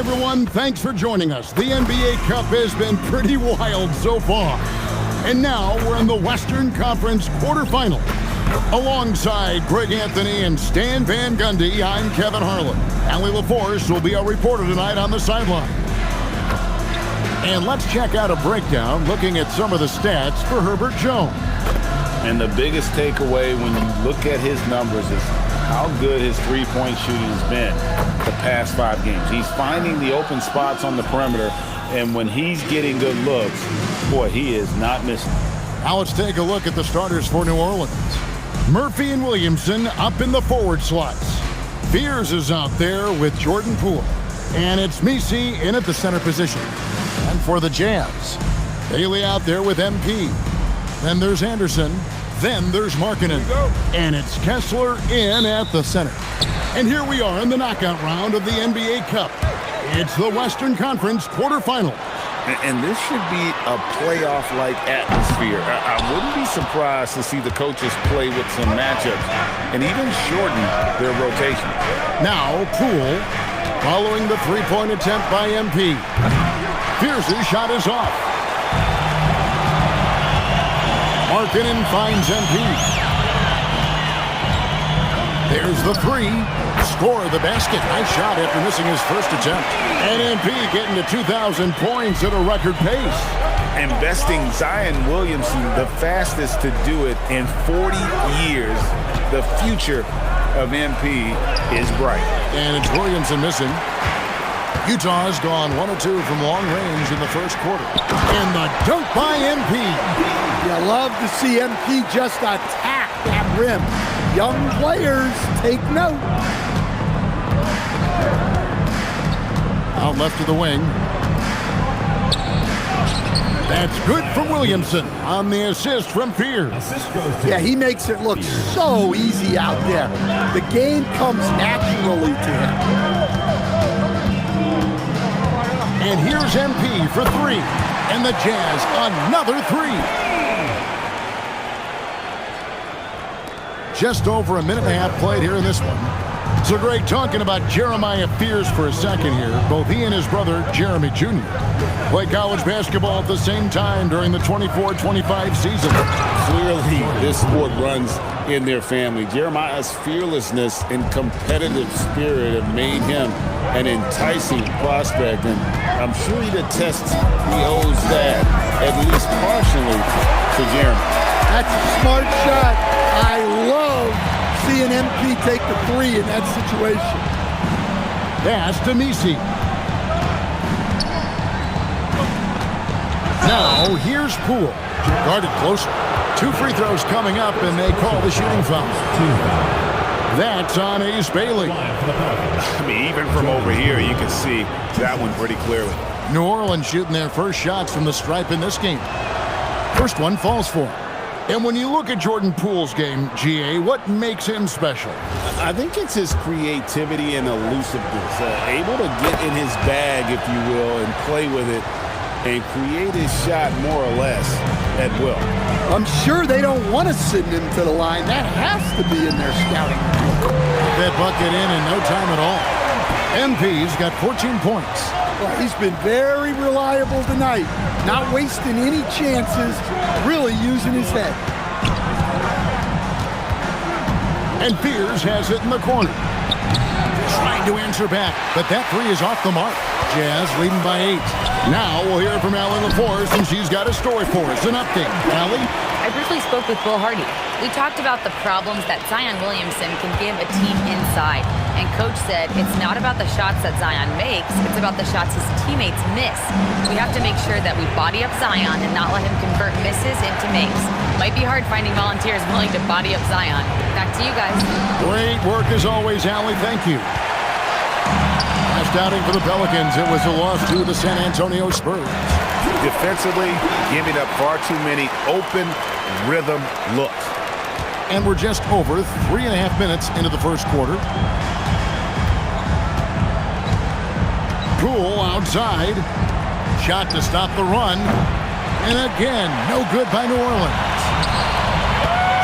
everyone. Thanks for joining us. The NBA Cup has been pretty wild so far. And now we're in the Western Conference quarterfinal. Alongside Greg Anthony and Stan Van Gundy, I'm Kevin Harlan. Allie LaForce will be our reporter tonight on the sideline. And let's check out a breakdown looking at some of the stats for Herbert Jones. And the biggest takeaway when you look at his numbers is how good his three-point shooting has been the past 5 games. He's finding the open spots on the perimeter, and when he's getting good looks, boy, he is not missing. Now let's take a look at the starters for New Orleans. Murphy and Williamson up in the forward slots. Fears is out there with Jordan Poole. And it's Messi in at the center position. And for the Jazz, Bailey out there with MP. Then there's Anderson. Then there's Markkanen. And it's Kessler in at the center. And here we are in the knockout round of the NBA Cup. It's the Western Conference quarterfinal. And this should be a playoff-like atmosphere. I wouldn't be surprised to see the coaches play with some matchups and even shorten their rotation. Now Poole following the three-point attempt by MP. Pierce's shot is off. Markkanen finds MP. There's the three. Score the basket. Nice shot after missing his first attempt. And MP getting to 2,000 points at a record pace. Investing Zion Williamson, the fastest to do it in 40 years. The future of MP is bright. And it's Williamson missing. Utah's gone 1 of 2 from long range in the first quarter. And the dunk by MP. You love to see MP just attack that rim. Young players, take note. Out left of the wing. That's good from Williamson on the assist from Pierce. Yeah, he makes it look so easy out there. The game comes naturally to him. And here's MP for 3. And the Jazz another 3. Just over a minute and a half played here in this one. So Greg, talking about Jeremiah Fears for a second here. Both he and his brother, Jeremy Jr., played college basketball at the same time during the 24-25 season. Clearly, this sport runs in their family. Jeremiah's fearlessness and competitive spirit have made him an enticing prospect, and I'm sure he attests he owes that, at least partially, to Jeremy. That's a smart shot. I love seeing MP take the 3 in that situation. Pass to Messi. Now here's Poole. Guarded closer. 2 free throws coming up, and they call the shooting foul. That's on Ace Bailey. I mean, even from over here, you can see that one pretty clearly. New Orleans shooting their first shots from the stripe in this game. First one falls for him. And when you look at Jordan Poole's game, GA, what makes him special? I think it's his creativity and elusiveness. Able to get in his bag, if you will, and play with it and create his shot more or less at will. I'm sure they don't want to send him to the line. That has to be in their scouting. That bucket in no time at all. MP's got 14 points. Well, he's been very reliable tonight. Not wasting any chances, really using his head. And Fears has it in the corner. Trying to answer back, but that 3 is off the mark. Jazz leading by 8. Now we'll hear from Allie LaForce, and she's got a story for us. An update. Allie? I briefly spoke with Bill Hardy. We talked about the problems that Zion Williamson can give a team inside. And Coach said it's not about the shots that Zion makes, it's about the shots his teammates miss. We have to make sure that we body up Zion and not let him convert misses into makes. Might be hard finding volunteers willing to body up Zion. Back to you guys. Great work as always, Allie. Thank you. Last outing for the Pelicans, it was a loss to the San Antonio Spurs. Defensively, giving up far too many open rhythm looks. And we're just over 3.5 minutes into the first quarter. Poole outside. Shot to stop the run. And again, no good by New Orleans.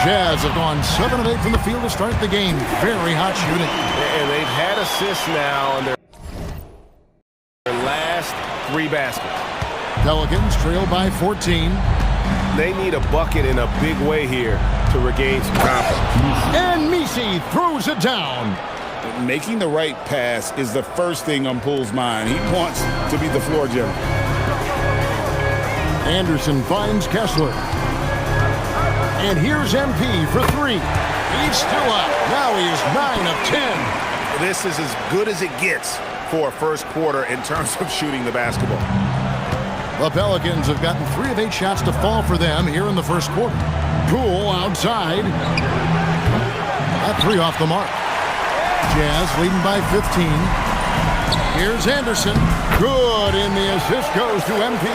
Jazz have gone 7 of 8 from the field to start the game. Very hot shooting. And they've had assists now, and they're Their last 3 baskets. Pelicans trail by 14. They need a bucket in a big way here to regain some confidence. And Misi throws it down. Making the right pass is the first thing on Poole's mind. He wants to be the floor general. Anderson finds Kessler. And here's MP for 3. He's still up. Now he is 9 of 10. This is as good as it gets for a first quarter in terms of shooting the basketball. The Pelicans have gotten 3 of 8 shots to fall for them here in the first quarter. Poole outside. That 3 off the mark. Jazz leading by 15. Here's Anderson. Good, and the assist goes to MP.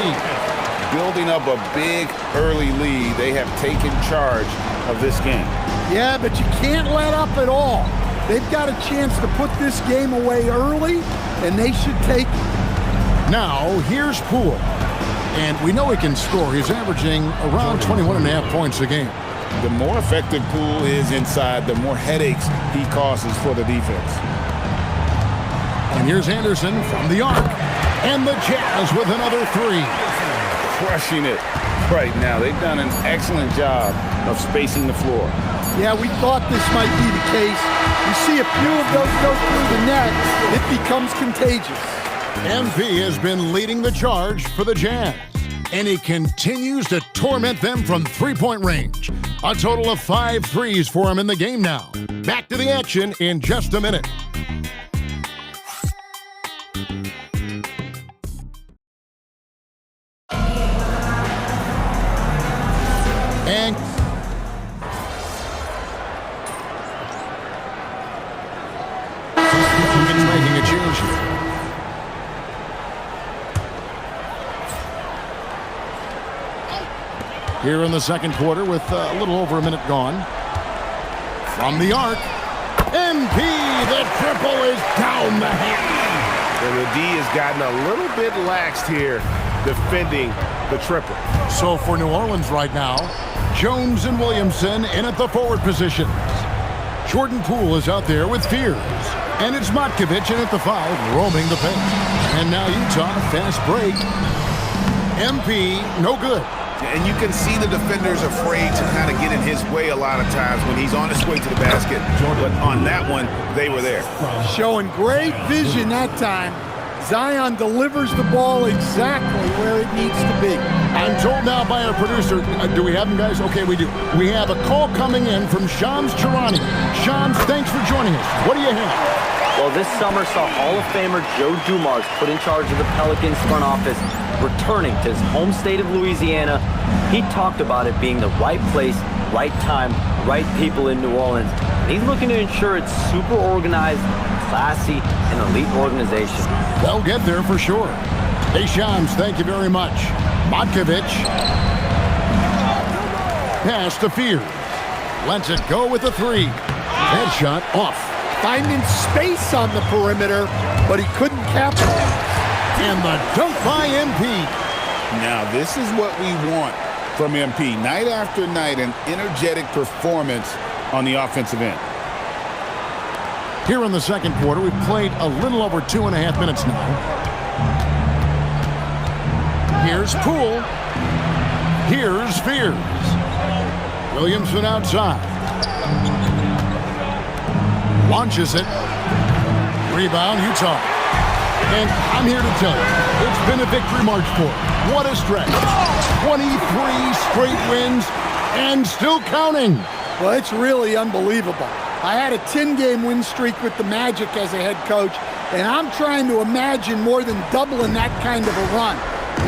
Building up a big early lead, they have taken charge of this game. Yeah, but you can't let up at all. They've got a chance to put this game away early, and they should take it. Now, here's Poole. And we know he can score. He's averaging around 21.5 points a game. The more effective Poole is inside, the more headaches he causes for the defense. And here's Anderson from the arc. And the Jazz with another 3. Crushing it right now. They've done an excellent job of spacing the floor. Yeah, we thought this might be the case. You see a few of those go through the net, it becomes contagious. MP has been leading the charge for the Jazz, and he continues to torment them from three-point range. A total of 5 threes for him in the game now. Back to the action in just a minute. And it's making a change here. Here in the second quarter with a little over a minute gone. From the arc, MP, the triple is down the hatch. And the D has gotten a little bit laxed here defending the triple. So for New Orleans right now, Jones and Williamson in at the forward positions. Jordan Poole is out there with Fears. And it's Matkovic in at the 5, roaming the paint. And now Utah, fast break. MP, no good. And you can see the defenders afraid to kind of get in his way a lot of times when he's on his way to the basket. But on that one, they were there. Showing great vision that time. Zion delivers the ball exactly where it needs to be. I'm told now by our producer, do we have him, guys? Okay, we do. We have a call coming in from Shams Charani. Shams, thanks for joining us. What do you have? Well, this summer saw Hall of Famer Joe Dumars put in charge of the Pelicans front office, returning to his home state of Louisiana. He talked about it being the right place, right time, right people in New Orleans. And he's looking to ensure it's super organized, classy, and elite organization. They'll get there for sure. Hey, Shams, thank you very much. Matkovic. Pass to Fears. Lets it go with a 3. Headshot off. Finding space on the perimeter, but he couldn't capitalize. And the dunk by MP. Now, this is what we want from MP. Night after night, an energetic performance on the offensive end. Here in the second quarter, we've played a little over 2.5 minutes now. Here's Poole. Here's Fears. Williamson outside. Launches it. Rebound, Utah. And I'm here to tell you, it's been a victory march for him. What a stretch. 23 straight wins and still counting. Well, it's really unbelievable. I had a 10-game win streak with the Magic as a head coach, and I'm trying to imagine more than doubling that kind of a run.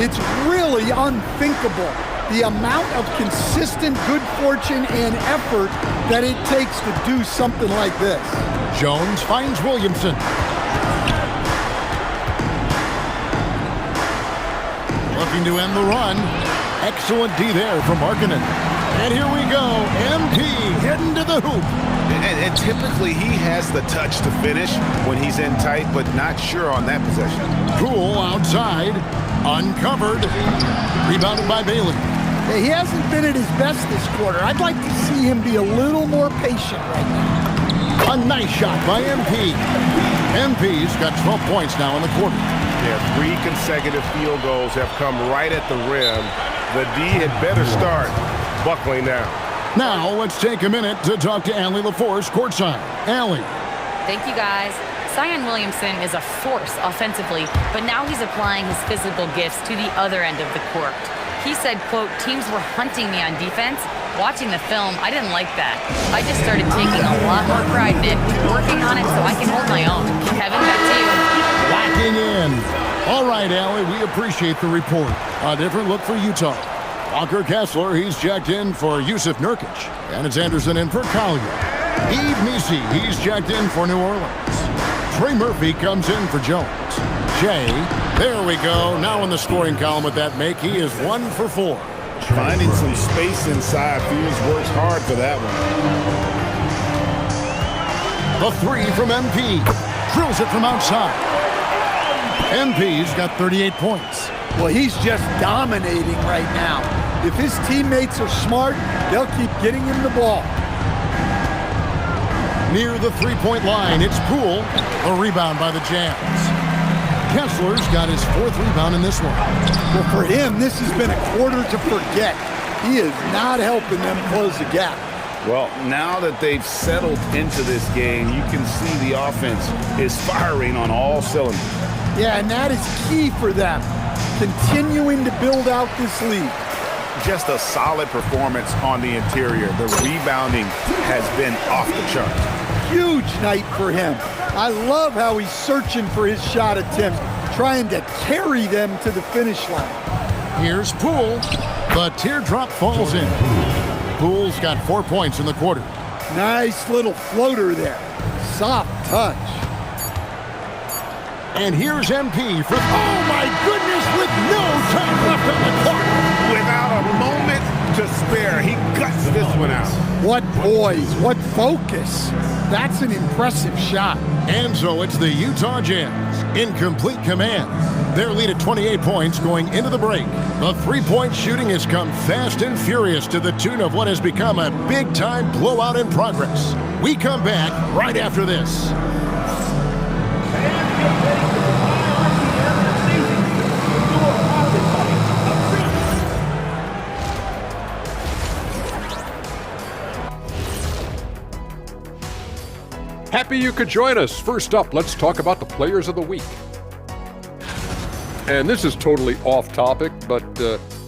It's really unthinkable, the amount of consistent good fortune and effort that it takes to do something like this. Jones finds Williamson. Looking to end the run. Excellent D there from Markkanen. And here we go. MP heading to the hoop. And typically he has the touch to finish when he's in tight, but not sure on that possession. Poole outside. Uncovered. Rebounded by Bailey. He hasn't been at his best this quarter. I'd like to see him be a little more patient right now. A nice shot by MP. MP's got 12 points now in the quarter. there. 3 consecutive field goals have come right at the rim. The D had better start buckling down. Now, let's take a minute to talk to Allie LaForce courtside. Allie. Thank you, guys. Zion Williamson is a force offensively, but now he's applying his physical gifts to the other end of the court. He said, quote, "Teams were hunting me on defense. Watching the film, I didn't like that. I just started taking a lot more pride in it, working on it so I can hold my own." Kevin, back to you. Locking in. All right, Allie, we appreciate the report. A different look for Utah. Walker Kessler, he's checked in for Yusuf Nurkic. And it's Anderson in for Collier. Yves Missi, he's checked in for New Orleans. Trey Murphy comes in for Jones. Jay, there we go. Now in the scoring column with that make, he is 1 for 4. Finding some space inside. Fears works hard for that one. The 3 from MP. Drills it from outside. MP's got 38 points. Well, he's just dominating right now. If his teammates are smart, they'll keep getting him the ball. Near the three-point line, it's Poole. A rebound by the Jams. Kessler's got his 4th rebound in this one. Well, for him, this has been a quarter to forget. He is not helping them close the gap. Well, now that they've settled into this game, you can see the offense is firing on all cylinders. Yeah, and that is key for them, continuing to build out this lead. Just a solid performance on the interior. The rebounding has been off the charts. Huge night for him. I love how he's searching for his shot attempt, trying to carry them to the finish line. Here's Poole. The teardrop falls in. Poole's got 4 points in the quarter. Nice little floater there. Soft touch. And here's MP for, oh my goodness, with no time left on the clock. Without a moment to spare, he guts this one out. What poise, what focus. That's an impressive shot. And so it's the Utah Jazz in complete command. Their lead at 28 points going into the break. The three-point shooting has come fast and furious to the tune of what has become a big-time blowout in progress. We come back right after this. Happy you could join us. First up, let's talk about the players of the week. And this is totally off topic, but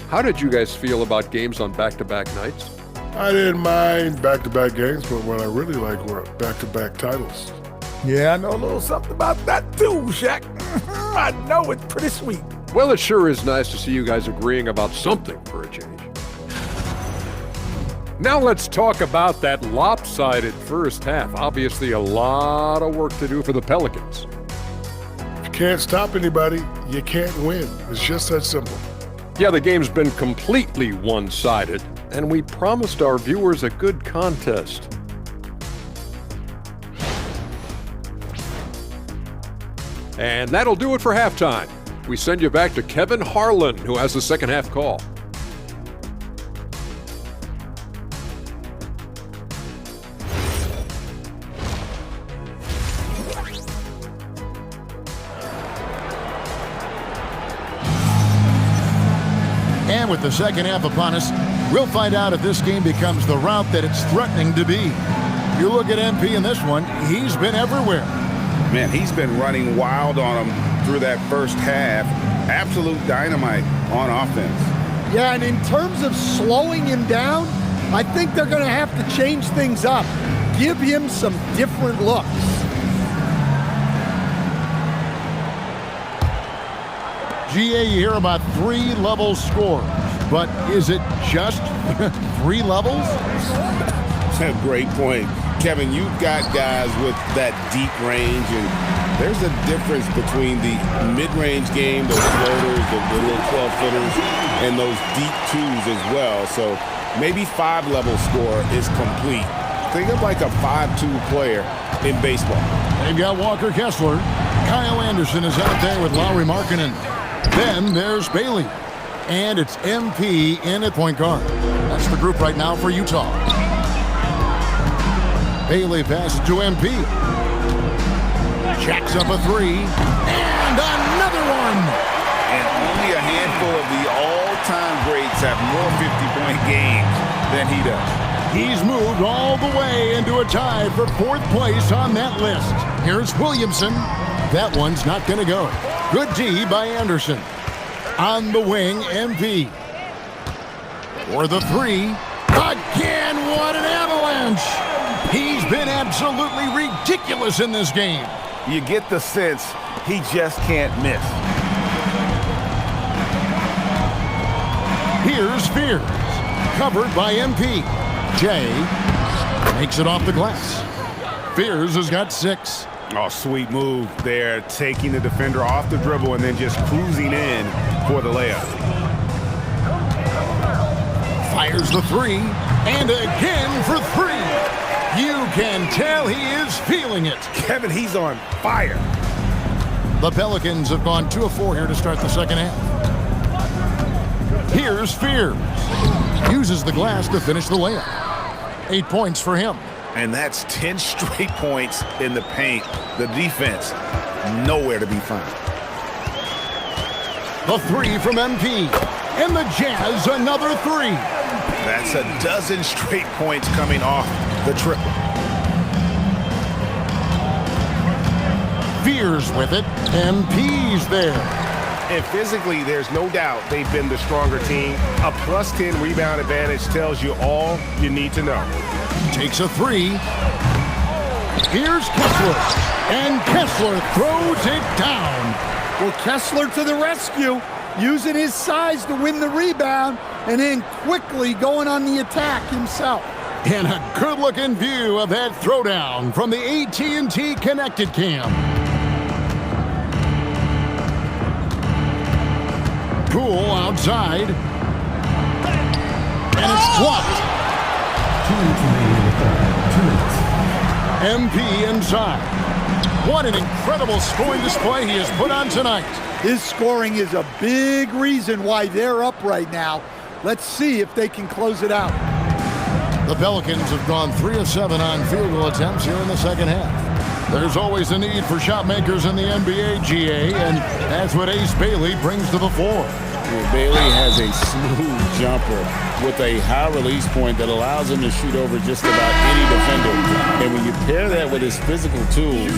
how did you guys feel about games on back-to-back nights? I didn't mind back-to-back games, but what I really like were back-to-back titles. Yeah, I know a little something about that too, Shaq. I know it's pretty sweet. Well, it sure is nice to see you guys agreeing about something for a change. Now let's talk about that lopsided first half. Obviously, a lot of work to do for the Pelicans. If you can't stop anybody, you can't win. It's just that simple. Yeah, the game's been completely one-sided, and we promised our viewers a good contest. And that'll do it for halftime. We send you back to Kevin Harlan, who has the second half call. And with the second half upon us, we'll find out if this game becomes the route that it's threatening to be. You look at MP in this one, he's been everywhere. Man, he's been running wild on him through that first half. Absolute dynamite on offense. Yeah, and in terms of slowing him down, I think they're going to have to change things up. Give him some different looks. GA, you hear about 3-level scores, but is it just 3 levels? Great point. Kevin, you've got guys with that deep range, and there's a difference between the mid-range game, those floaters, the little 12-footers, and those deep twos as well. So maybe 5-level score is complete. Think of like a 5-2 player in baseball. They've got Walker Kessler. Kyle Anderson is out there with Lauri Markkanen. Then there's Bailey. And it's MP in at point guard. That's the group right now for Utah. Bailey passes to MP. Jacks up a 3. And another one. And only a handful of the all-time greats have more 50-point games than he does. He's moved all the way into a tie for 4th place on that list. Here's Williamson. That one's not going to go. Good D by Anderson. On the wing, MP. For the 3. Again, what an avalanche! He's been absolutely ridiculous in this game. You get the sense he just can't miss. Here's Fears, covered by MP. Jay makes it off the glass. Fears has got 6. Oh, sweet move there, taking the defender off the dribble and then just cruising in for the layup. Fires the 3, and again for 3. You can tell he is feeling it. Kevin, he's on fire. The Pelicans have gone 2 of 4 here to start the second half. Here's Fears. Uses the glass to finish the layup. 8 points for him. And that's 10 straight points in the paint. The defense, nowhere to be found. The 3 from MP. And the Jazz, another 3. That's a dozen straight points coming off the triple. Fears with it. MP's there. And physically, there's no doubt they've been the stronger team. A plus 10 rebound advantage tells you all you need to know. Takes a 3. Here's Kessler. And Kessler throws it down. Well, Kessler to the rescue, using his size to win the rebound, and then quickly going on the attack himself. And a good-looking view of that throwdown from the AT&T Connected Cam. Poole outside. And it's blocked. 2 minutes remaining in the third. 2 minutes. MP inside. What an incredible scoring display he has put on tonight. His scoring is a big reason why they're up right now. Let's see if they can close it out. The Pelicans have gone 3 of 7 on field goal attempts here in the second half. There's always a need for shot makers in the NBA, GA, and that's what Ace Bailey brings to the floor. Bailey has a smooth jumper with a high release point that allows him to shoot over just about any defender. And when you pair that with his physical tools,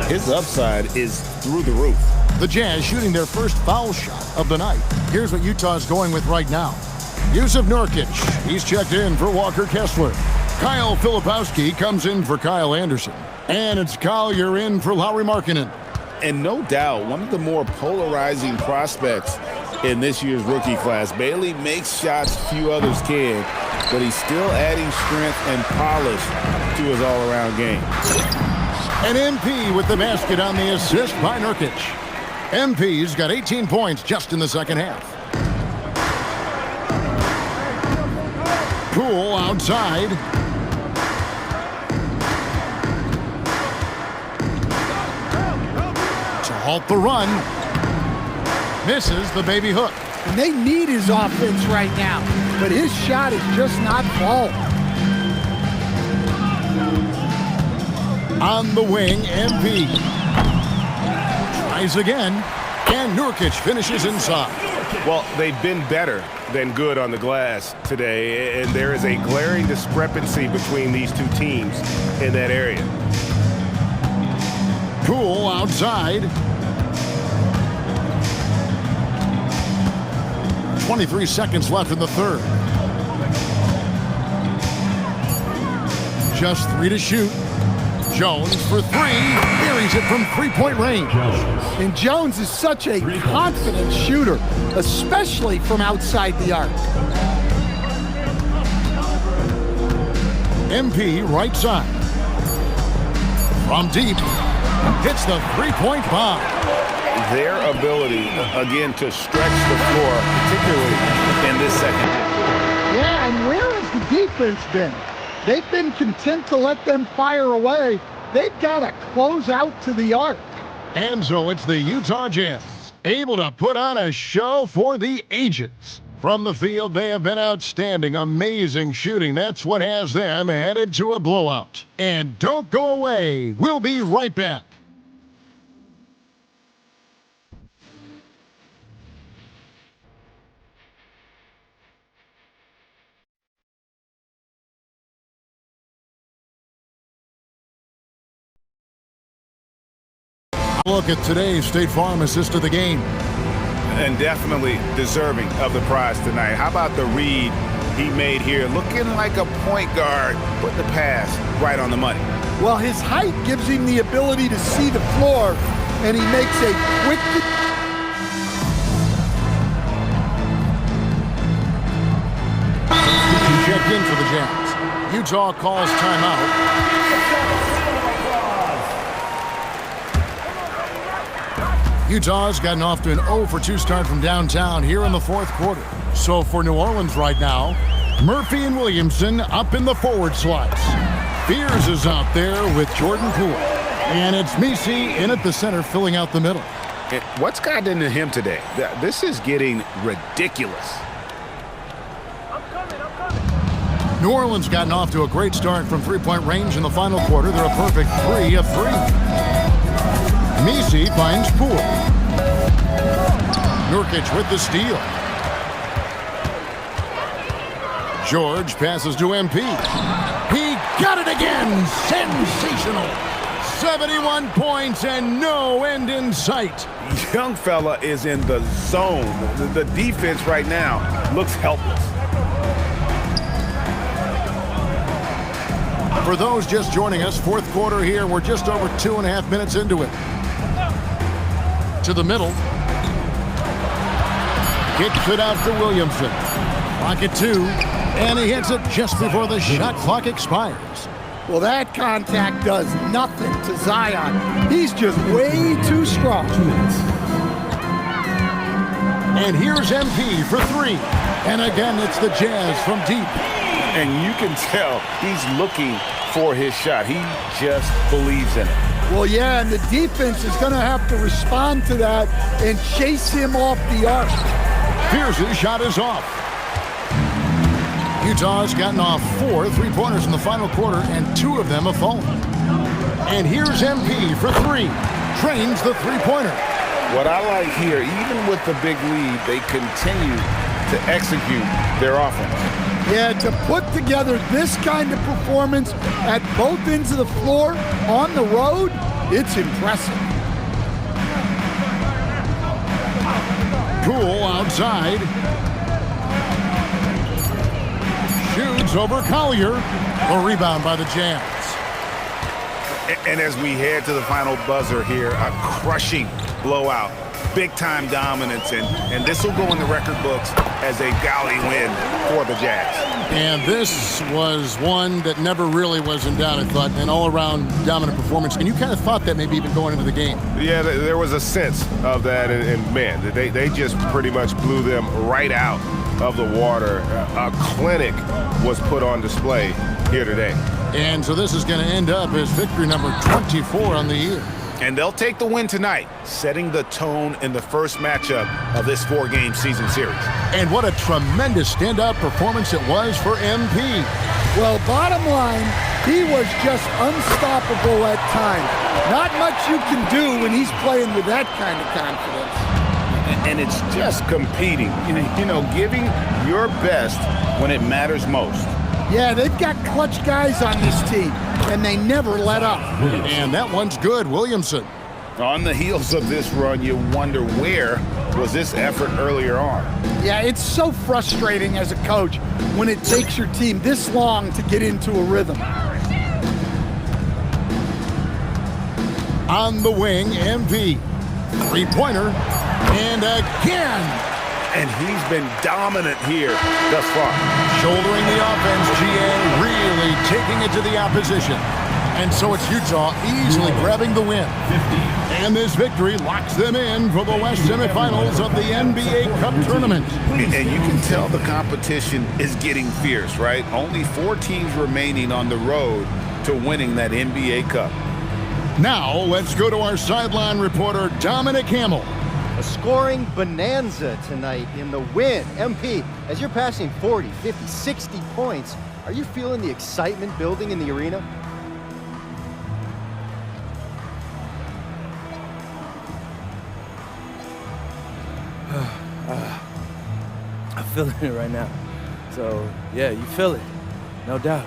his upside is through the roof. The Jazz shooting their first foul shot of the night. Here's what Utah's going with right now. Yusuf Nurkic, he's checked in for Walker Kessler. Kyle Filipowski comes in for Kyle Anderson. And it's Collier in for Lauri Markkanen. And no doubt, one of the more polarizing prospects in this year's rookie class. Bailey makes shots few others can, but he's still adding strength and polish to his all-around game. And MP with the basket on the assist by Nurkic. MP's got 18 points just in the second half. Poole outside. To halt the run. Misses the baby hook. And they need his offense right now, but his shot is just not falling. On the wing, MP. Tries again, and Nurkic finishes inside. Well, they've been better than good on the glass today, and there is a glaring discrepancy between these two teams in that area. Poole outside. 23 seconds left in the third. Just 3 to shoot. Jones for 3. Buries it from three-point range. And Jones is such a confident shooter, especially from outside the arc. MP right side. From deep. Hits the three-point bomb. Their ability, again, to stretch the floor, particularly in this second half. Yeah, and where has the defense been? They've been content to let them fire away. They've got to close out to the arc. And so it's the Utah Jazz, able to put on a show for the ages. From the field, they have been outstanding, amazing shooting. That's what has them headed to a blowout. And don't go away. We'll be right back. Look at today's State Farm assist of the game. And definitely deserving of the prize tonight. How about the read he made here? Looking like a point guard, put the pass right on the money. Well, his height gives him the ability to see the floor, and he makes a quick... Checked in for the Jazz. Utah calls timeout. Utah's gotten off to an 0-for-2 start from downtown here in the fourth quarter. So for New Orleans right now, Murphy and Williamson up in the forward slots. Fears is out there with Jordan Poole. And it's Misi in at the center filling out the middle. And what's gotten into him today? This is getting ridiculous. New Orleans gotten off to a great start from three-point range in the final quarter. They're a perfect 3 of 3. Misi finds Poole. Nurkic with the steal. George passes to MP. He got it again! Sensational! 71 points and no end in sight. Young fella is in the zone. The defense right now looks helpless. For those just joining us, fourth quarter here. We're just over 2.5 minutes into it. To the middle. Kicks it out to Williamson. Pocket 2. And he hits it just before the shot clock expires. Well, that contact does nothing to Zion. He's just way too strong. And here's MP for 3. And again, it's the Jazz from deep. And you can tell he's looking for his shot. He just believes in it. Well, yeah, and the defense is going to have to respond to that and chase him off the arc. Pierce's shot is off. Utah's gotten off 4 3-pointers in the final quarter, and 2 of them have fallen. And here's MP for 3. Trains the three-pointer. What I like here, even with the big lead, they continue to execute their offense. Yeah, to put together this kind of performance at both ends of the floor on the road, it's impressive. Poole outside. Shoots over Collier. A rebound by the Jazz. And as we head to the final buzzer here, a crushing blowout. Big-time dominance, and this will go in the record books as a gaudy win for the Jazz. And this was one that never really was in doubt, I thought, an all-around dominant performance. And you kind of thought that maybe even going into the game. Yeah, there was a sense of that, and man, they just pretty much blew them right out of the water. A clinic was put on display here today. And so this is going to end up as victory number 24 on the year. And they'll take the win tonight, setting the tone in the first matchup of this 4-game season series. And what a tremendous standout performance it was for MP. Well, bottom line, he was just unstoppable at times. Not much you can do when he's playing with that kind of confidence. And it's just competing, you know, giving your best when it matters most. Yeah, they've got clutch guys on this team, and they never let up. And that one's good, Williamson. On the heels of this run, you wonder where was this effort earlier on. Yeah, it's so frustrating as a coach when it takes your team this long to get into a rhythm. On the wing, MP. Three-pointer, and again. And he's been dominant here thus far. Shouldering the offense, GA really taking it to the opposition. And so it's Utah easily grabbing the win. And this victory locks them in for the West semifinals of the NBA Cup tournament. And you can tell the competition is getting fierce, right? Only 4 teams remaining on the road to winning that NBA Cup. Now let's go to our sideline reporter, Dominic Hamill. A scoring bonanza tonight in the win. MP, as you're passing 40, 50, 60 points, are you feeling the excitement building in the arena? I'm feeling it right now. So, yeah, you feel it. No doubt.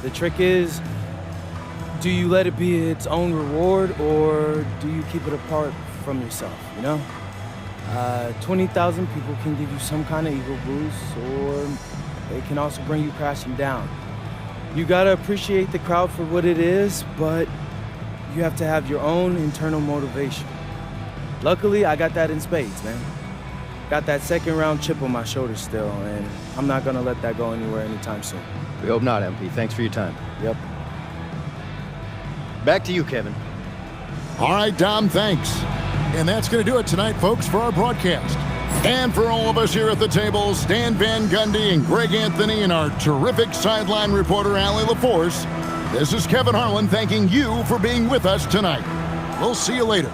The trick is Do you let it be its own reward, or do you keep it apart from yourself, you know? 20,000 people can give you some kind of ego boost, or they can also bring you crashing down. You gotta appreciate the crowd for what it is, but you have to have your own internal motivation. Luckily, I got that in spades, man. Got that second round chip on my shoulder still, and I'm not gonna let that go anywhere anytime soon. We hope not, MP. Thanks for your time. Yep. Back to you, Kevin. All right, Dom, thanks. And that's going to do it tonight, folks, for our broadcast. And for all of us here at the table, Stan Van Gundy and Greg Anthony and our terrific sideline reporter, Allie LaForce, this is Kevin Harlan thanking you for being with us tonight. We'll see you later.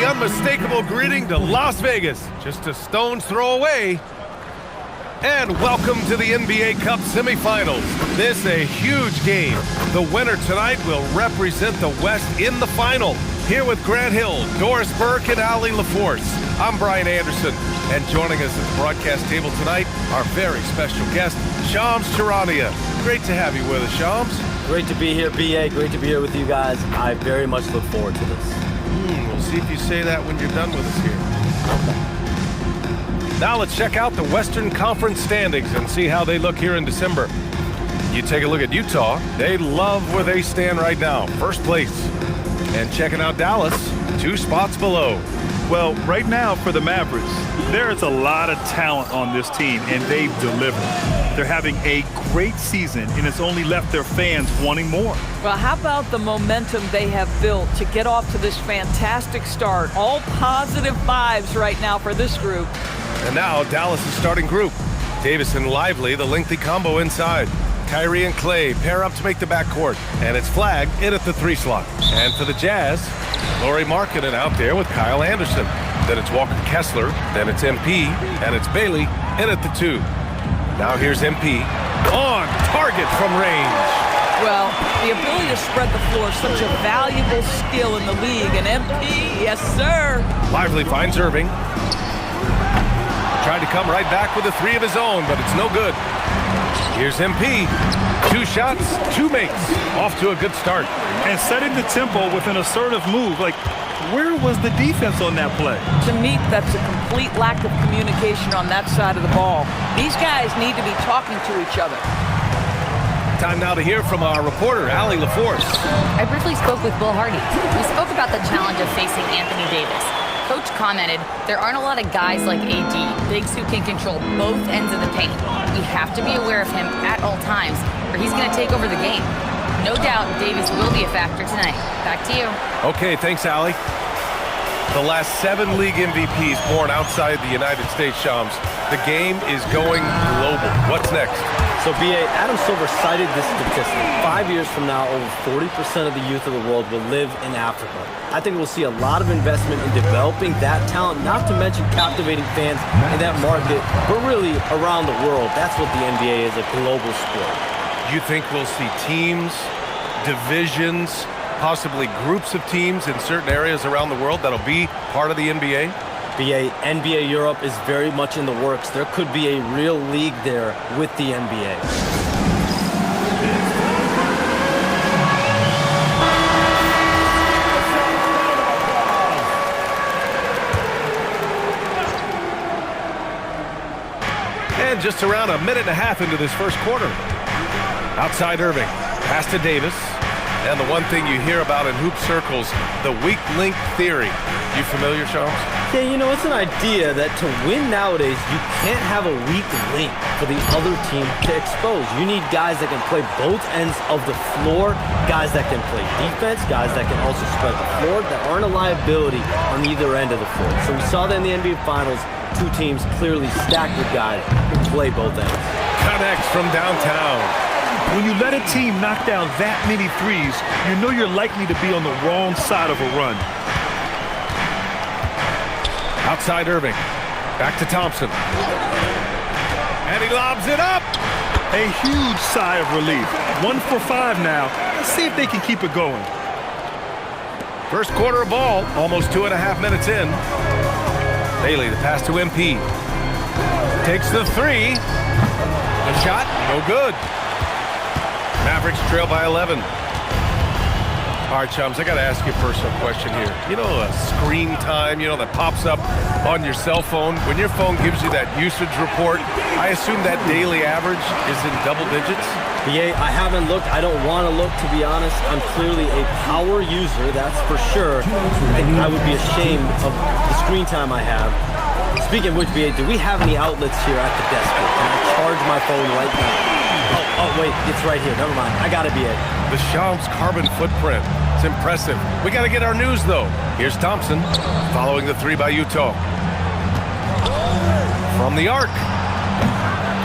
Unmistakable greeting to Las Vegas, just a stone's throw away. And welcome to the NBA Cup semifinals. This is a huge game. The winner tonight will represent the West in the final. Here with Grant Hill, Doris Burke, and Allie LaForce. I'm Brian Anderson, and joining us at the broadcast table tonight, our very special guest, Shams Charania. Great to have you with us, Shams. Great to be here, BA. Great to be here with you guys. I very much look forward to this. We'll see if you say that when you're done with us here. Now let's check out the Western Conference standings and see how they look here in December. You take a look at Utah. They love where they stand right now, first place. And checking out Dallas, 2 spots below. Well, right now for the Mavericks, there is a lot of talent on this team, and they've delivered. They're having a great season, and it's only left their fans wanting more. Well, how about the momentum they have built to get off to this fantastic start? All positive vibes right now for this group. And now Dallas' starting group. Davis and Lively, the lengthy combo inside. Kyrie and Clay pair up to make the backcourt. And it's Flag in at the 3 slot. And for the Jazz, Lauri Markkanen out there with Kyle Anderson. Then it's Walker Kessler. Then it's MP. And it's Bailey in at the 2. Now here's MP on target from range. Well, the ability to spread the floor is such a valuable skill in the league. And MP, yes, sir. Lively finds Irving. Tried to come right back with a 3 of his own, but it's no good. Here's MP. 2 shots, 2 makes. Off to a good start. And setting the tempo with an assertive move. Like, where was the defense on that play? To me, that's a complete lack of communication on that side of the ball. These guys need to be talking to each other. Time now to hear from our reporter, Allie LaForce. I briefly spoke with Will Hardy. We spoke about the challenge of facing Anthony Davis. Coach commented, there aren't a lot of guys like AD, bigs who can control both ends of the paint. We have to be aware of him at all times, or he's going to take over the game. No doubt Davis will be a factor tonight. Back to you. Okay, thanks, Allie. The last 7 league MVPs born outside the United States, Shams. The game is going global. What's next? So, B.A., Adam Silver cited this statistic. 5 years from now, over 40% of the youth of the world will live in Africa. I think we'll see a lot of investment in developing that talent, not to mention captivating fans in that market, but really around the world. That's what the NBA is, a global sport. You think we'll see teams, divisions, possibly groups of teams in certain areas around the world that'll be part of the NBA? NBA, NBA Europe is very much in the works. There could be a real league there with the NBA. And just around a minute and a half into this first quarter. Outside Irving, pass to Davis. And the one thing you hear about in hoop circles, the weak link theory. You familiar, Shams? Yeah, you know, it's an idea that to win nowadays, you can't have a weak link for the other team to expose. You need guys that can play both ends of the floor, guys that can play defense, guys that can also spread the floor, that aren't a liability on either end of the floor. So we saw that in the NBA Finals, 2 teams clearly stacked with guys who play both ends. Connects from downtown. When you let a team knock down that many threes, you know you're likely to be on the wrong side of a run. Outside Irving. Back to Thompson. And he lobs it up. A huge sigh of relief. 1 for 5 now. Let's see if they can keep it going. First quarter of ball, almost 2.5 minutes in. Bailey, the pass to MP. Takes the 3. The shot, no good. Mavericks trail by 11. All right, chums, I got to ask you a personal question here. You know, screen time, you know, that pops up on your cell phone. When your phone gives you that usage report, I assume that daily average is in double digits? Yeah, I haven't looked. I don't want to look, to be honest. I'm clearly a power user, that's for sure. I would be ashamed of the screen time I have. Speaking of which, BA, do we have any outlets here at the desk? Can I charge my phone right now? Oh, wait, it's right here. Never mind. I got it, BA. The Shams carbon footprint. It's impressive. We got to get our news, though. Here's Thompson, following the 3 by Utah. From the arc.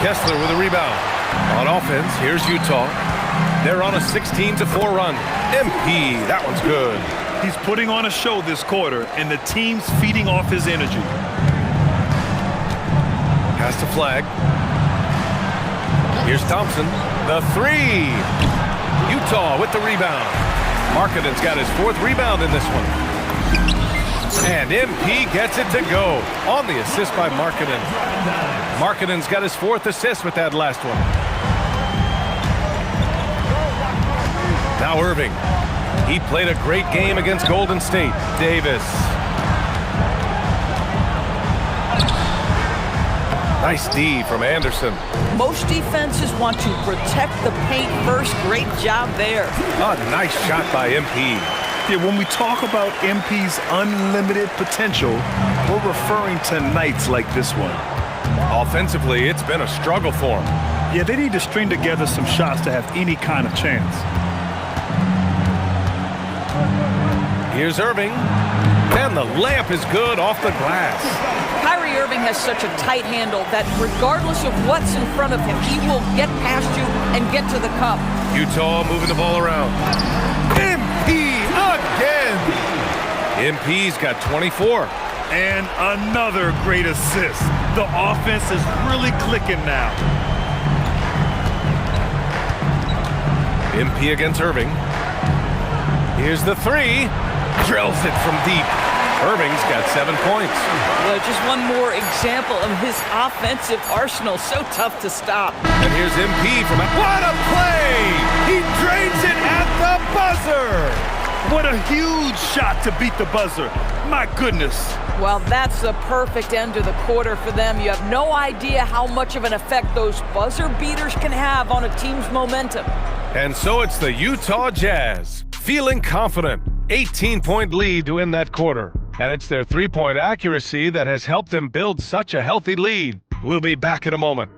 Kessler with a rebound. On offense, here's Utah. They're on a 16-4 run. MP, that one's good. He's putting on a show this quarter, and the team's feeding off his energy. Pass to Flag. Here's Thompson. The 3. Utah with the rebound. Markkanen's got his 4th rebound in this one. And MP gets it to go on the assist by Markkanen. Markkanen's got his 4th assist with that last one. Now Irving. He played a great game against Golden State. Davis. Nice D from Anderson. Most defenses want to protect the paint first. Great job there. A nice shot by MP. Yeah, when we talk about MP's unlimited potential, we're referring to nights like this one. Offensively, it's been a struggle for him. Yeah, they need to string together some shots to have any kind of chance. Here's Irving. And the layup is good off the glass. Kyrie Irving has such a tight handle that regardless of what's in front of him, he will get past you and get to the cup. Utah moving the ball around. MP again. MP's got 24. And another great assist. The offense is really clicking now. MP against Irving. Here's the three. Drills it from deep. Irving's got 7 points. Well, just one more example of his offensive arsenal. So tough to stop. And here's MP from... What a play! He drains it at the buzzer! What a huge shot to beat the buzzer. My goodness. Well, that's the perfect end to the quarter for them. You have no idea how much of an effect those buzzer beaters can have on a team's momentum. And so it's the Utah Jazz, feeling confident. 18-point lead to win that quarter. And it's their three-point accuracy that has helped them build such a healthy lead. We'll be back in a moment.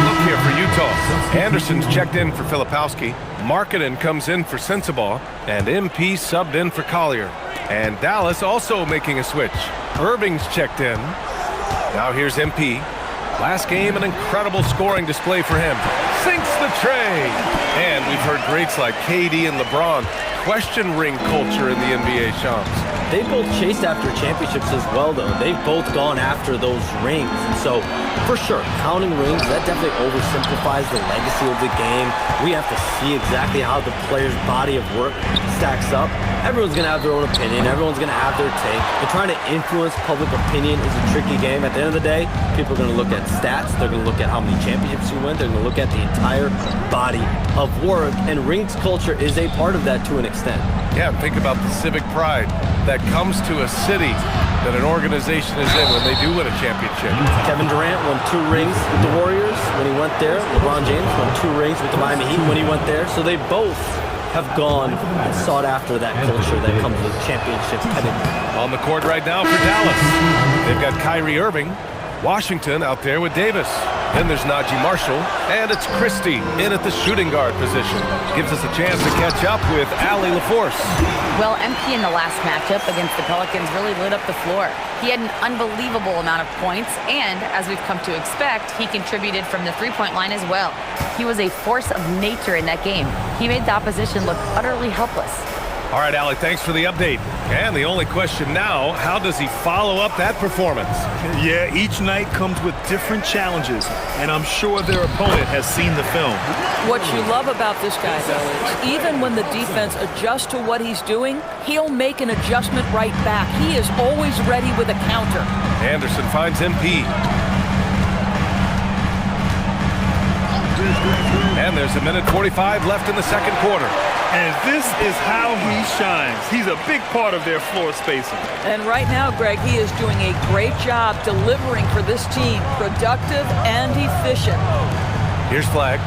Look here for Utah. Anderson's checked in for Filipowski. Markkanen comes in for Sensabaugh. And MP subbed in for Collier. And Dallas also making a switch. Irving's checked in. Now here's MP. Last game, an incredible scoring display for him. Sinks the tray. And we've heard greats like KD and LeBron question ring culture in the NBA, Shams. They both chased after championships as well, though. They've both gone after those rings. And so, for sure, counting rings, that definitely oversimplifies the legacy of the game. We have to see exactly how the player's body of work stacks up. Everyone's going to have their own opinion. Everyone's going to have their take. And trying to influence public opinion is a tricky game. At the end of the day, people are going to look at stats. They're going to look at how many championships you win. They're going to look at the entire body of work. And rings culture is a part of that to an extent. Yeah, think about the civic pride that comes to a city that an organization is in when they do win a championship. Kevin Durant won 2 rings with the Warriors when he went there. LeBron James won 2 rings with the Miami Heat when he went there. So they both have gone and sought after that culture that comes with championship pedigree. On the court right now for Dallas. They've got Kyrie Irving. Washington out there with Davis. Then there's Najee Marshall, and it's Christie in at the shooting guard position. Gives us a chance to catch up with Allie LaForce. Well, MP in the last matchup against the Pelicans really lit up the floor. He had an unbelievable amount of points, and as we've come to expect, he contributed from the three-point line as well. He was a force of nature in that game. He made the opposition look utterly helpless. All right, Allie, thanks for the update. And the only question now, how does he follow up that performance? Yeah, each night comes with different challenges, and I'm sure their opponent has seen the film. What you love about this guy, though, is even when the defense adjusts to what he's doing, he'll make an adjustment right back. He is always ready with a counter. Anderson finds MP. And there's a minute 45 left in the second quarter. And this is how he shines. He's a big part of their floor spacing. And right now, Greg, he is doing a great job delivering for this team. Productive and efficient. Here's Flag.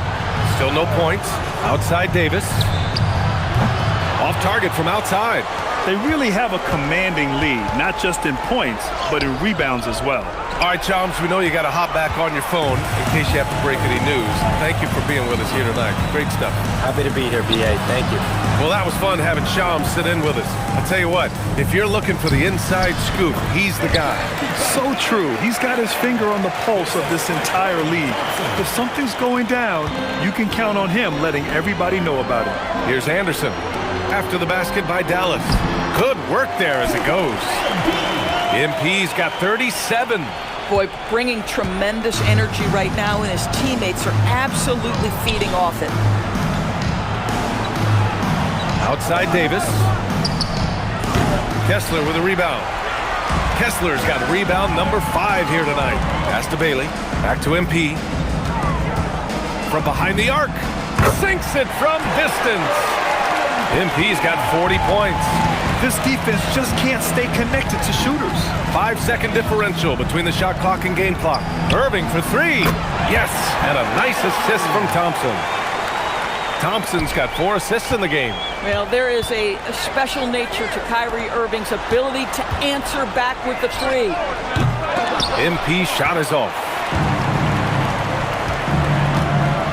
Still no points. Outside Davis. Off target from outside. They really have a commanding lead, not just in points, but in rebounds as well. All right, Chums, we know you got to hop back on your phone in case you have to break any news. Thank you for being with us here tonight. Great stuff. Happy to be here, BA. Thank you. Well, that was fun having Shams sit in with us. I'll tell you what, if you're looking for the inside scoop, he's the guy. So true. He's got his finger on the pulse of this entire league. If something's going down, you can count on him letting everybody know about it. Here's Anderson. After the basket by Dallas. Good work there as it goes. MP's got 37. Boy, bringing tremendous energy right now, and his teammates are absolutely feeding off it. Outside Davis. Kessler with a rebound. Kessler's got rebound number 5 here tonight. Pass to Bailey. Back to MP. From behind the arc. Sinks it from distance. MP's got 40 points. This defense just can't stay connected to shooters. 5-second differential between the shot clock and game clock. Irving for three. Yes, and a nice assist from Thompson. Thompson's got 4 assists in the game. Well, there is a special nature to Kyrie Irving's ability to answer back with the three. MP shot is off.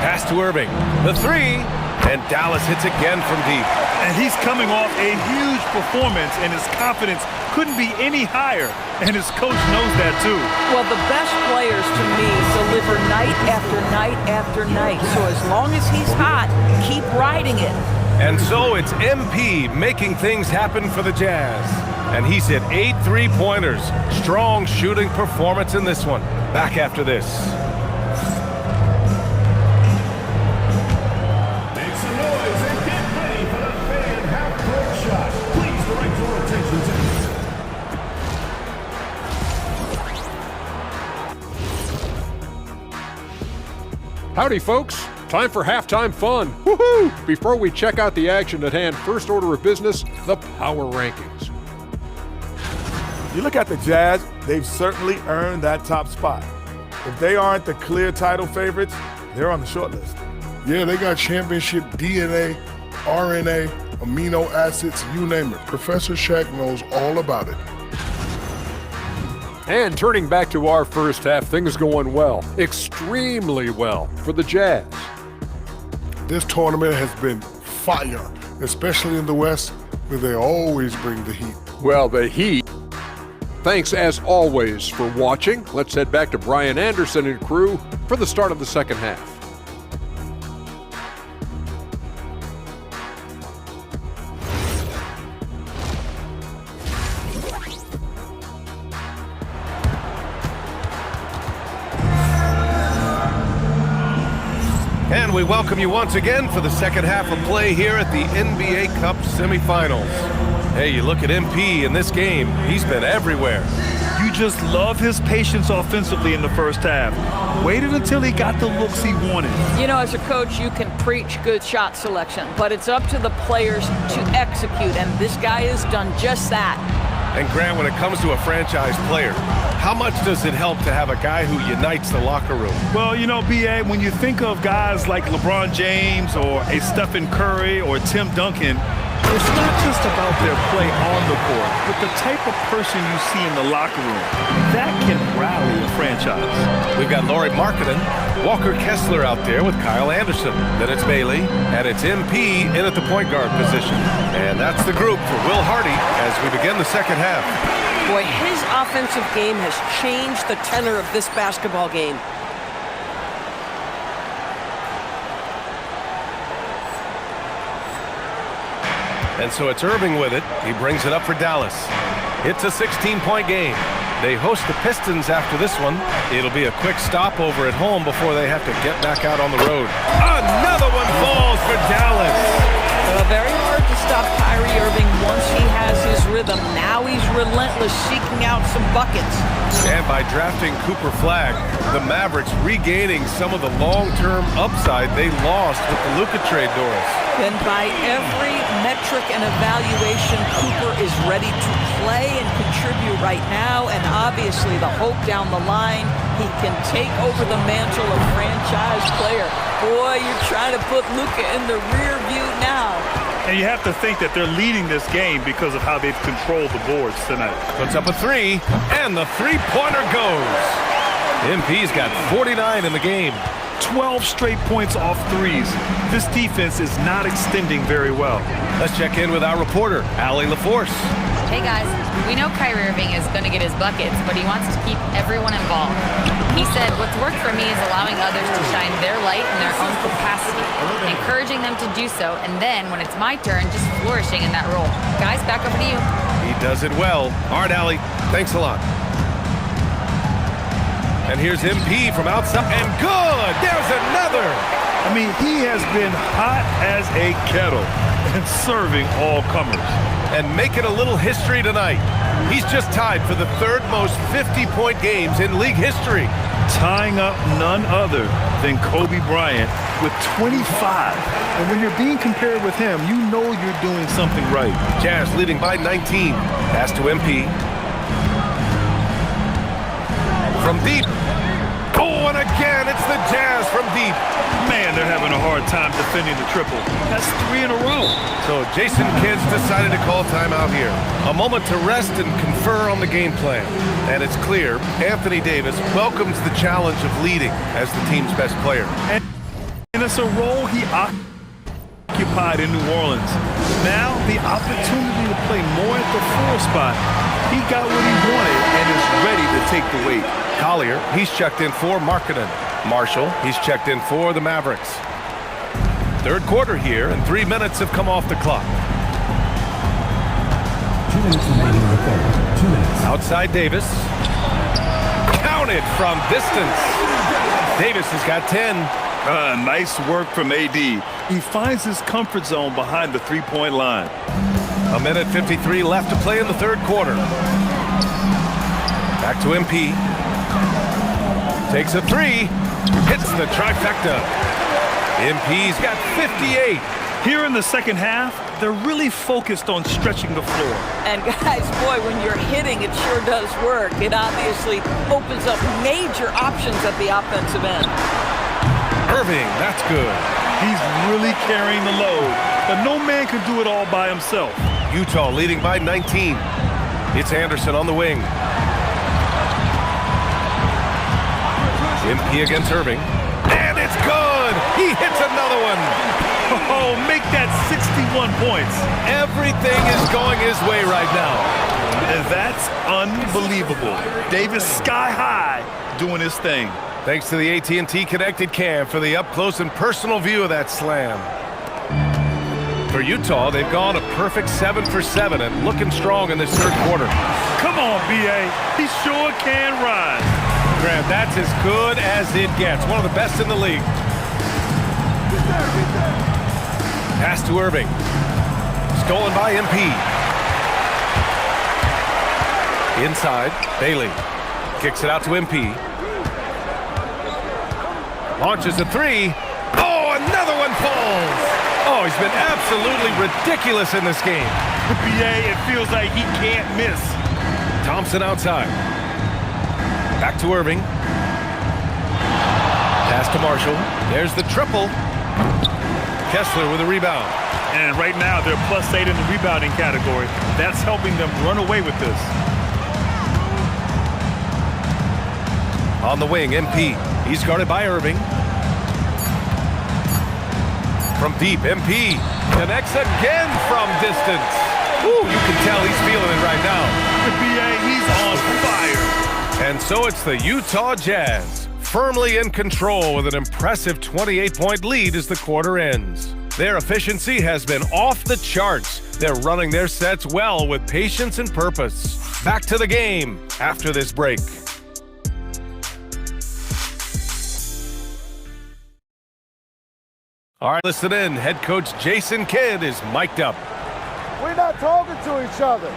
Pass to Irving. The three. And Dallas hits again from deep. And he's coming off a huge performance, and his confidence couldn't be any higher. And his coach knows that, too. Well, the best players, to me, deliver night after night after night. So as long as he's hot, keep riding it. And so it's MP making things happen for the Jazz. And he's hit 8 3-pointers. Strong shooting performance in this one. Back after this. Howdy, folks. Time for halftime fun. Woohoo! Before we check out the action at hand, first order of business, the power rankings. You look at the Jazz, they've certainly earned that top spot. If they aren't the clear title favorites, they're on the short list. Yeah, they got championship DNA, RNA, amino acids, you name it. Professor Shaq knows all about it. And turning back to our first half, things going well, extremely well for the Jazz. This tournament has been fire, especially in the West, where they always bring the heat. Well, the heat. Thanks as always for watching. Let's head back to Brian Anderson and crew for the start of the second half. And we welcome you once again for the second half of play here at the NBA Cup semifinals. Hey, you look at MP in this game, he's been everywhere. You just love his patience offensively in the first half. Waited until he got the looks he wanted. You know, as a coach, you can preach good shot selection, but it's up to the players to execute, and this guy has done just that. And Grant, when it comes to a franchise player, how much does it help to have a guy who unites the locker room? Well, you know, B.A., when you think of guys like LeBron James or a Stephen Curry or Tim Duncan, it's not just about their play on the court, but the type of person you see in the locker room. That can rally a franchise. We've got Lauri Markkanen, Walker Kessler out there with Kyle Anderson. Then it's Bailey, and it's MP in at the point guard position. And that's the group for Will Hardy as we begin the second half. Boy, his offensive game has changed the tenor of this basketball game. And so it's Irving with it. He brings it up for Dallas. It's a 16-point game. They host the Pistons after this one. It'll be a quick stopover at home before they have to get back out on the road. Another one falls for Dallas. Very hard to stop Kyrie Irving once he has his rhythm. Now he's relentless, seeking out some buckets. And by drafting Cooper Flagg, the Mavericks regaining some of the long-term upside they lost with the Luka trade, Doris. And by every metric and evaluation, Cooper is ready to play and contribute right now. And obviously the hope down the line, he can take over the mantle of franchise player. Boy, you're trying to put Luka in the rear view now. And you have to think that they're leading this game because of how they've controlled the boards tonight. Puts up a three, and the three-pointer goes. MP's got 49 in the game. 12 straight points off threes. This defense is not extending very well. Let's check in with our reporter, Allie LaForce. Hey guys, we know Kyrie Irving is going to get his buckets, but he wants to keep everyone involved. He said, what's worked for me is allowing others to shine their light in their own capacity, encouraging them to do so, and then when it's my turn, just flourishing in that role. Guys, back over to you. He does it well. All right, Allie, thanks a lot. And here's MP from outside, and good! There's another! I mean, he has been hot as a kettle and serving all comers. And making a little history tonight. He's just tied for the third most 50-point games in league history. tying up none other than Kobe Bryant with 25. And when you're being compared with him, you know you're doing something right. Jazz leading by 19. Pass to MP. From deep. Oh, and again, it's the Jazz from deep. Man, they're having a hard time defending the triple. That's 3 in a row. So Jason Kidd's decided to call timeout here. A moment to rest and confer on the game plan. And it's clear Anthony Davis welcomes the challenge of leading as the team's best player. And it's a role he occupied in New Orleans. Now the opportunity to play more at the 4 spot. He got what he wanted and is ready to take the weight. Collier, he's checked in for Markkanen. Marshall, he's checked in for the Mavericks. Third quarter here, and 3 minutes have come off the clock. 2 minutes remaining in the third. 2 minutes. Outside Davis. Counted from distance. Davis has got 10. Nice work from AD. He finds his comfort zone behind the three-point line. A minute 53 left to play in the third quarter. Back to MP. Takes a 3. Hits the trifecta. MP's got 58. Here in the second half, they're really focused on stretching the floor. And guys, boy, when you're hitting, it sure does work. It obviously opens up major options at the offensive end. Irving, that's good. He's really carrying the load, but no man can do it all by himself. Utah leading by 19. It's Anderson on the wing. MP against Irving. And it's good! He hits another one! Oh, make that 61 points. Everything is going his way right now. And that's unbelievable. Davis sky high doing his thing. Thanks to the AT&T Connected Cam for the up-close and personal view of that slam. For Utah, they've gone a perfect 7 for 7 and looking strong in this third quarter. Come on, B.A. He sure can ride. Grant, that's as good as it gets. One of the best in the league. Pass to Irving. Stolen by MP. Inside, Bailey. Kicks it out to MP. Launches a 3. Oh, another one falls. Oh, he's been absolutely ridiculous in this game. B.A., it feels like he can't miss. Thompson outside. Back to Irving. Pass to Marshall. There's the triple. Kessler with a rebound. And right now, they're +8 in the rebounding category. That's helping them run away with this. On the wing, MP. He's guarded by Irving. From deep, MP connects again from distance. Ooh, you can tell he's feeling it right now. The BA, he's on fire. And so it's the Utah Jazz, firmly in control with an impressive 28-point lead as the quarter ends. Their efficiency has been off the charts. They're running their sets well with patience and purpose. Back to the game after this break. All right, listen in. Head coach Jason Kidd is mic'd up. We're not talking to each other.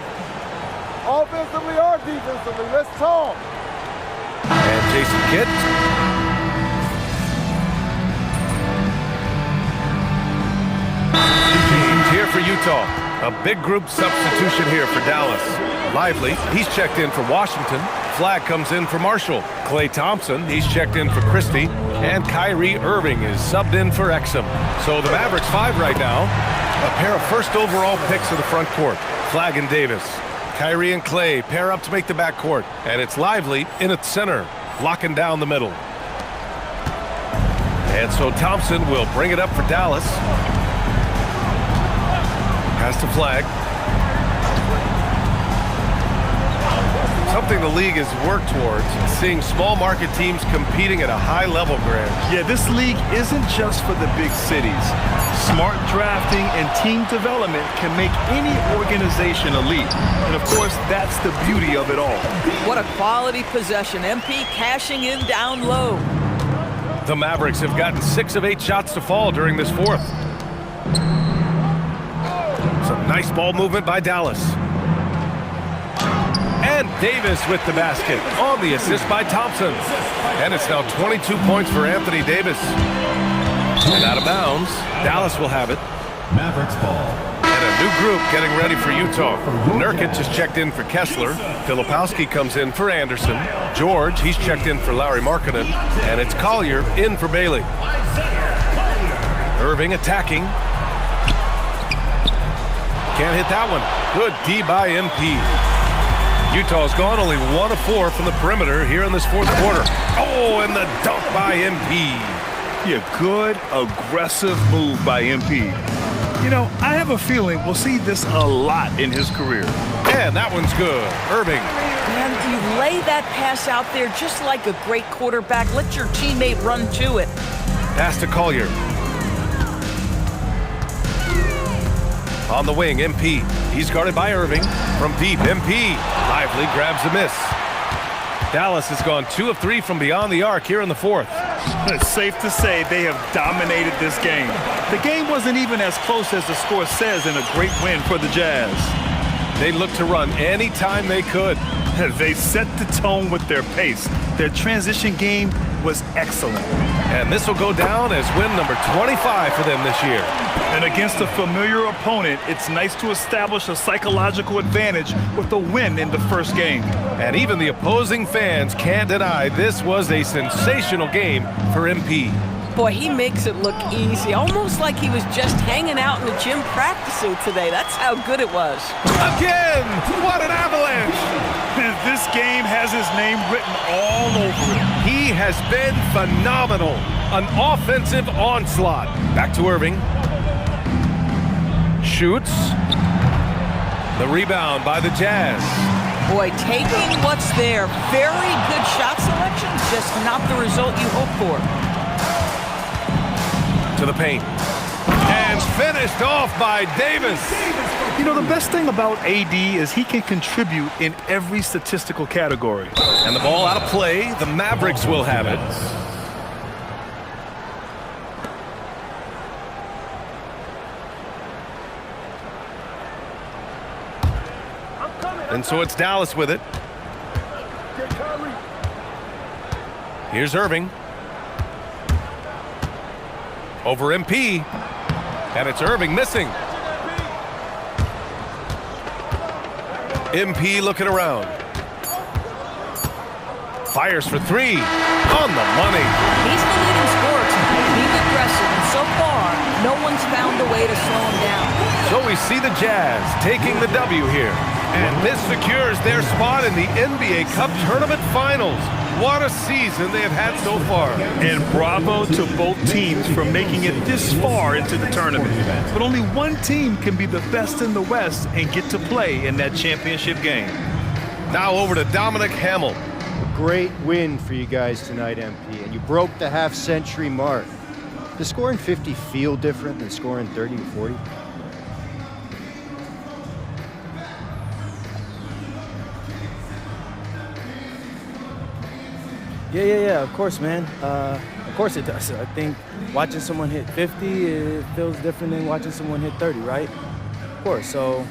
Offensively or defensively, let's talk. And Jason Kidd. Change here for Utah. A big group substitution here for Dallas. Lively, he's checked in for Washington. Flag comes in for Marshall. Klay Thompson, he's checked in for Christie. And Kyrie Irving is subbed in for Exum. So the Mavericks 5 right now. A pair of first overall picks of the front court. Flag and Davis. Kyrie and Klay pair up to make the backcourt. And it's Lively in its center, locking down the middle. And so Thompson will bring it up for Dallas. Pass to Flag. Something the league has worked towards, seeing small market teams competing at a high level, Grant. Yeah, this league isn't just for the big cities. Smart drafting and team development can make any organization elite. And of course, that's the beauty of it all. What a quality possession. MP cashing in down low. The Mavericks have gotten 6 of 8 shots to fall during this fourth. Some nice ball movement by Dallas. And And Davis with the basket on the assist by Thompson. And it's now 22 points for Anthony Davis. And out of bounds, Dallas will have it. Mavericks ball. And a new group getting ready for Utah. Nurkic has checked in for Kessler. Filipowski comes in for Anderson. George, he's checked in for Larry Markkinen. And it's Collier in for Bailey. Irving attacking. Can't hit that one. Good D by MP. Utah's gone only 1 of 4 from the perimeter here in this fourth quarter. Oh, and the dunk by MP. Yeah, good, aggressive move by MP. You know, I have a feeling we'll see this a lot in his career. And that one's good. Irving. And you lay that pass out there just like a great quarterback. Let your teammate run to it. Pass to Collier. On the wing, MP. He's guarded by Irving. From deep, MP. Lively grabs a miss. Dallas has gone 2 of 3 from beyond the arc here in the fourth. It's safe to say they have dominated this game. The game wasn't even as close as the score says in a great win for the Jazz. They looked to run anytime they could. They set the tone with their pace. Their transition game was excellent. And this will go down as win number 25 for them this year. And against a familiar opponent, it's nice to establish a psychological advantage with a win in the first game. And even the opposing fans can't deny this was a sensational game for MP. Boy, he makes it look easy, almost like he was just hanging out in the gym practicing today. That's how good it was. Again! What an avalanche! This game has his name written all over it. He has been phenomenal. An offensive onslaught. Back to Irving. Shoots. The rebound by the Jazz. Boy, taking what's there. Very good shot selection, just not the result you hope for. To the paint. And finished off by Davis. You know, the best thing about AD is he can contribute in every statistical category. And the ball out of play. The Mavericks will have it. And so it's Dallas with it. Here's Irving. Over MP. And it's Irving missing. MP looking around. Fires for 3. On the money. He's the leading scorer tonight, being aggressive, and so far, no one's found a way to slow him down. So we see the Jazz taking the W here. And this secures their spot in the NBA Cup Tournament Finals. What a season they have had so far. And bravo to both teams for making it this far into the tournament. But only one team can be the best in the West and get to play in that championship game. Now over to Dominic Hamill. A great win for you guys tonight, MP, and you broke the half-century mark. Does scoring 50 feel different than scoring 30 or 40? Yeah, of course, man. Of course it does. I think watching someone hit 50, it feels different than watching someone hit 30, right? Of course, so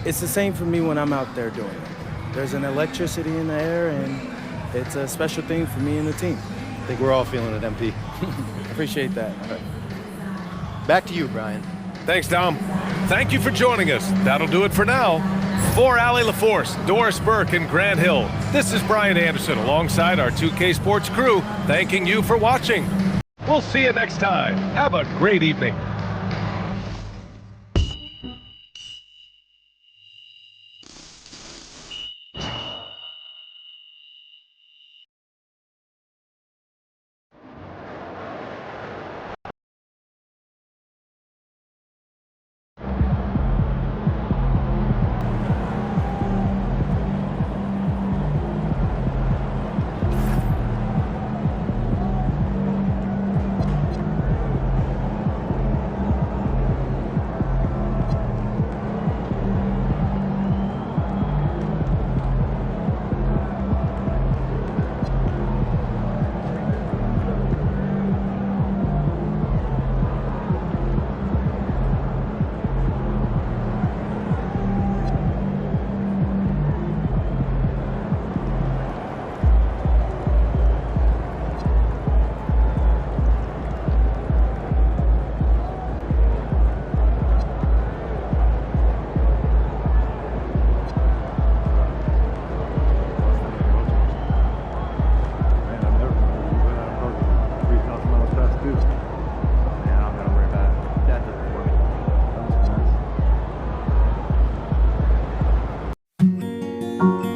it's the same for me when I'm out there doing it. There's an electricity in the air, and it's a special thing for me and the team. I think we're all feeling it, MP. Appreciate that. Back to you, Brian. Thanks, Dom. Thank you for joining us. That'll do it for now. For Allie LaForce, Doris Burke, and Grant Hill, this is Brian Anderson alongside our 2K Sports crew, thanking you for watching. We'll see you next time. Have a great evening. Bye.